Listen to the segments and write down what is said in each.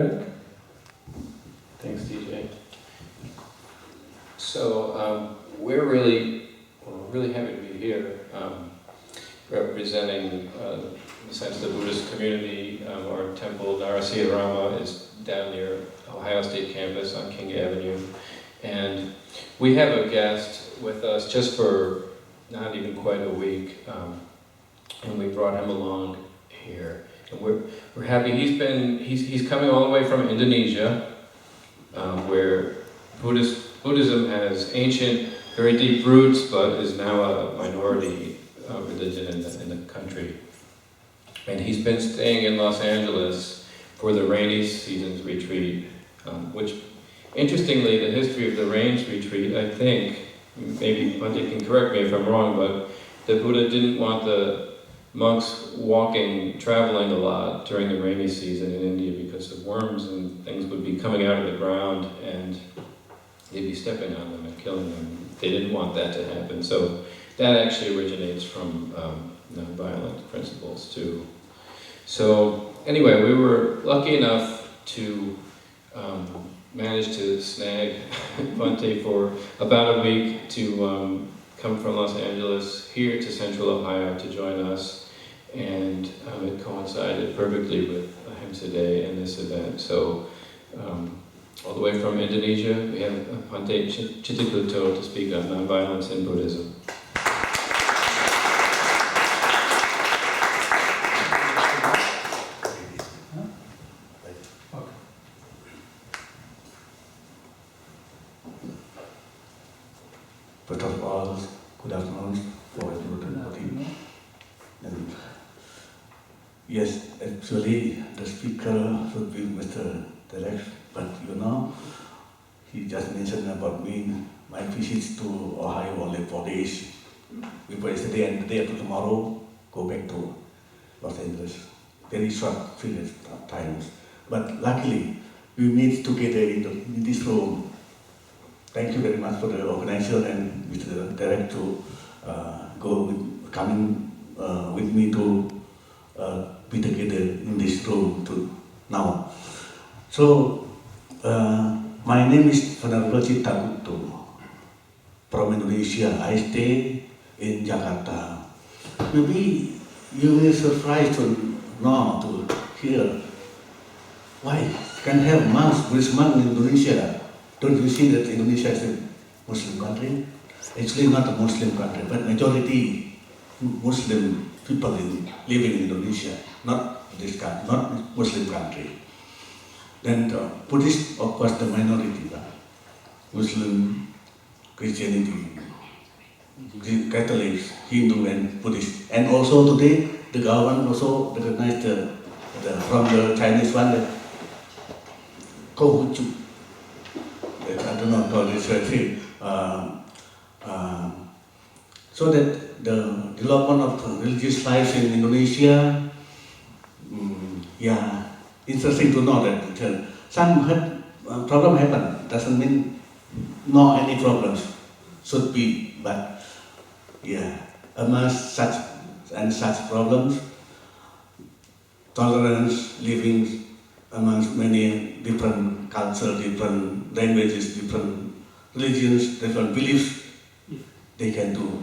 Thanks, DJ. So we're really happy to be here, representing, in a sense, the Buddhist community. Our temple, Narasihirama, is down near Ohio State campus on King Avenue, and we have a guest with us just for not even quite a week, and we brought him along here. And we're happy. He's coming all the way from Indonesia, where Buddhism has ancient, very deep roots, but is now a minority religion in the country. And he's been staying in Los Angeles for the rainy season's retreat, which, interestingly, the history of the rains retreat, I think, maybe Bhante can correct me if I'm wrong, but the Buddha didn't want the monks traveling a lot during the rainy season in India because the worms and things would be coming out of the ground and they'd be stepping on them and killing them. They didn't want that to happen. So that actually originates from nonviolent principles too. So anyway, we were lucky enough to manage to snag Bhante for about a week to come from Los Angeles here to Central Ohio to join us, and it coincided perfectly with Ahimsa Day and this event. So all the way from Indonesia, we have Bhante Cittagutto to speak on nonviolence in Buddhism. First of all, good afternoon for everybody. And yes, actually the speaker should be Mr. Derek, but he just mentioned about me, my visit to Ohio only 4 days. Before yesterday and the day after tomorrow, go back to Los Angeles. Very short period of time. But luckily, we meet together in this room. Thank you very much for the organizer and Mr. Derek to coming with me to be together in this room now. So, my name is Bhante Cittagutto from Indonesia. I stay in Jakarta. Maybe you will be surprised to know, to hear why can have monks, Buddhist monks in Indonesia. Don't you see that Indonesia is a Muslim country? Actually not a Muslim country, but majority Muslim people living in Indonesia, not this country, not Muslim country. Then Buddhist, of course, the minority, Muslim, Christianity, Catholics, Hindu and Buddhist. And also today, the government also recognized from the Chinese one, that Konghucu. I don't know how this is. So that the development of religious life in Indonesia, interesting to know that some problem happen, doesn't mean no any problems should be, but amongst such problems, tolerance, living amongst many different cultures, different languages, different religions, different beliefs, they can do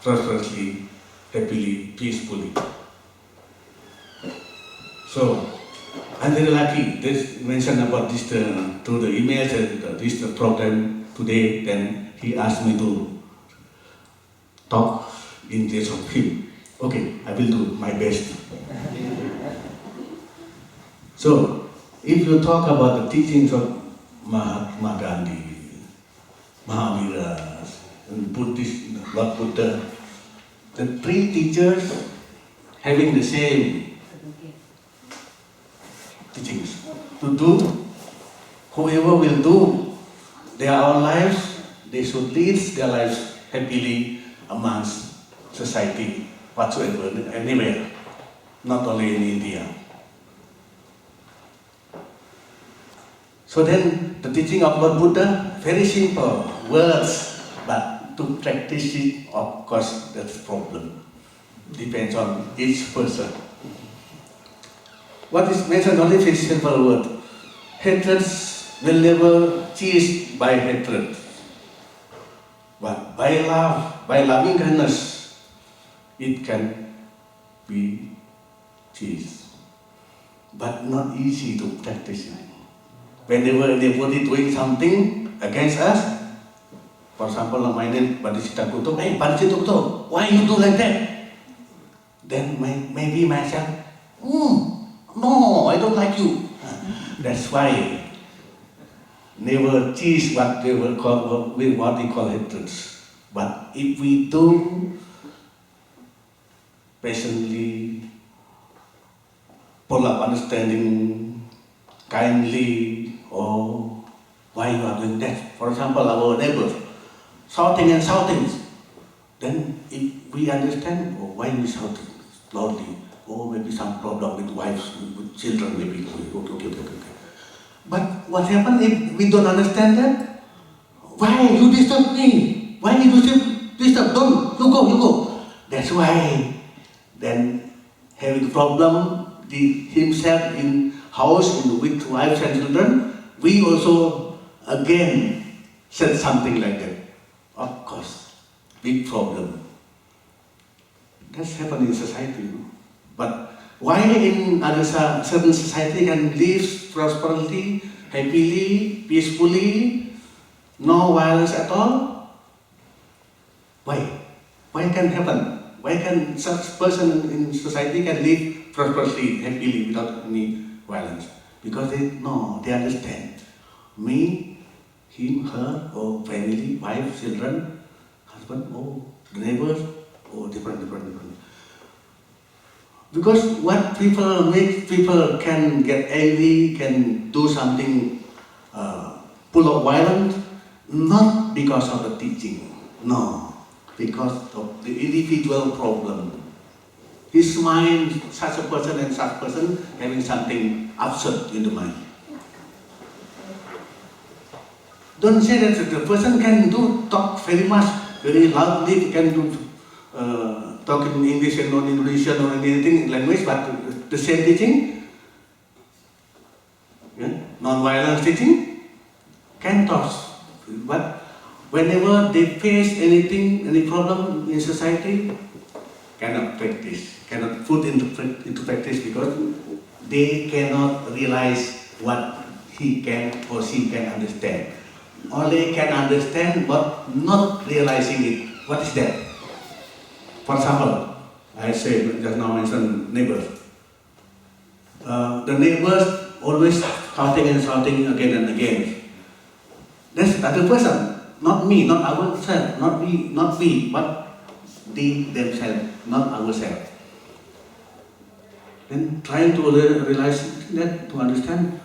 prosperously, happily, peacefully. So, I'm very lucky. This mentioned about this through the emails and this program today. Then he asked me to talk in case of him. Okay, I will do my best. So, if you talk about the teachings of Mahatma Gandhi, Mahavira, and Buddhist, Lord Buddha, the three teachers having the same teachings. To do, whoever will do their own lives, they should lead their lives happily amongst society, whatsoever, anywhere, not only in India. So then, the teaching of Lord Buddha, very simple words, but to practice it, of course, that's the problem. Depends on each person. What is mentioned only very simple word. hatred will never cease by hatred, but by love, by loving kindness, it can be ceased. But not easy to practice it. Whenever anybody doing something against us, for example, my name Bhante Cittagutto, hey Bhante Cittagutto, why you do like that? Then maybe myself, no, I don't like you. That's why never cease what we call hatred. But if we do patiently, full of understanding, kindly, or why you are doing that? For example, our neighbors shouting and shouting. Then if we understand, why you shouting loudly, or maybe some problem with wives, with children, maybe. Okay. But what happens if we don't understand that? Why you disturb me? Why you disturb? Don't, you go. That's why then having problem himself in house with wives and children, we also again said something like that. Of course, big problem. That's happened in society. But why in other certain society can live prosperously, happily, peacefully, no violence at all? Why? Why can happen? Why can such person in society can live prosperously, happily, without any violence? Because they understand. Me, him, her, or family, wife, children, husband, the neighbors, different. Because what people make people can get angry, can do something full of violence, not because of the teaching, no, because of the individual problem. His mind, such a person and such person having something absurd in the mind. Don't say that the person can talk very much, very loudly, can do talk in English and non-Indonesian or anything language, but the same teaching, non-violence teaching, can talk. But whenever they face anything, any problem in society, cannot practice, cannot put into practice because they cannot realize what he can or she can understand. Only can understand but not realizing it. What is that? For example, I said just now mentioned neighbors. The neighbors always shouting again and again. That's other person, not me, not ourselves, not we, but they themselves, not ourselves. Then trying to realize that, to understand,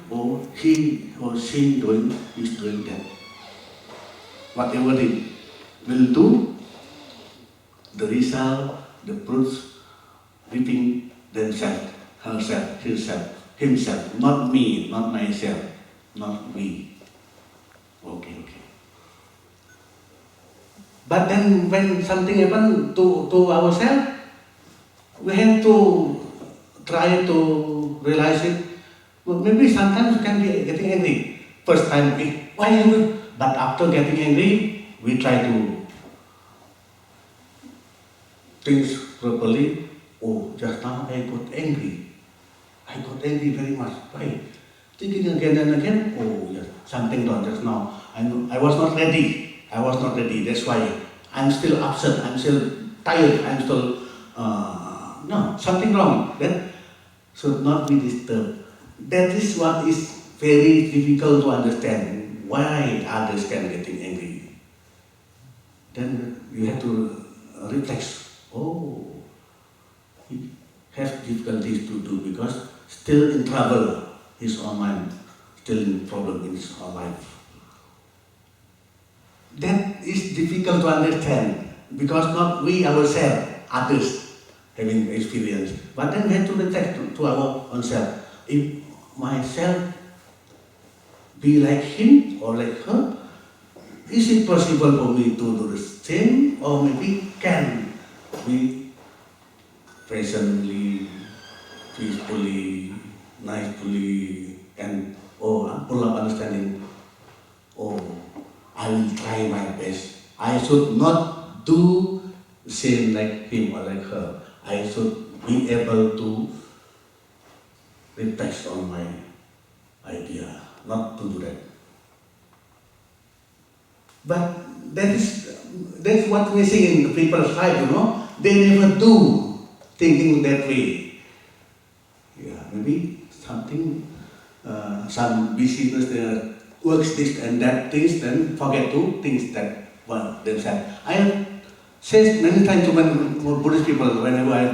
he or she is doing that. Whatever they will do, the result, the fruits, reaping themselves, herself, himself, not me, not myself, not we. Okay. But then when something happens to ourselves, we have to try to realize it. Well, maybe sometimes we can be getting angry. First time, why you? But after getting angry, we try to think properly. Just now I got angry. I got angry very much. Why? Thinking again and again. Yes, something wrong just now. I was not ready. That's why I'm still upset. I'm still tired. I'm still something wrong. Then should not be disturbed. That is what is very difficult to understand. Why others can getting angry? Then you have to reflect. He has difficulties to do because still in trouble, his own mind, still in problem in his own life. That is difficult to understand because not we ourselves, others having experience. But then we have to reflect to our own self. If myself be like him or like her, is it possible for me to do the same, or maybe can we patiently, peacefully, nicely, and full of understanding. Oh, I will try my best. I should not do same like him or like her. I should be able to reflect on my idea, not to do that. But that's what we see in the people's life, you know. They never do thinking that way. Yeah, maybe something, some business there works this and that things, then forget to things that themselves. I have said many times to Buddhist people whenever I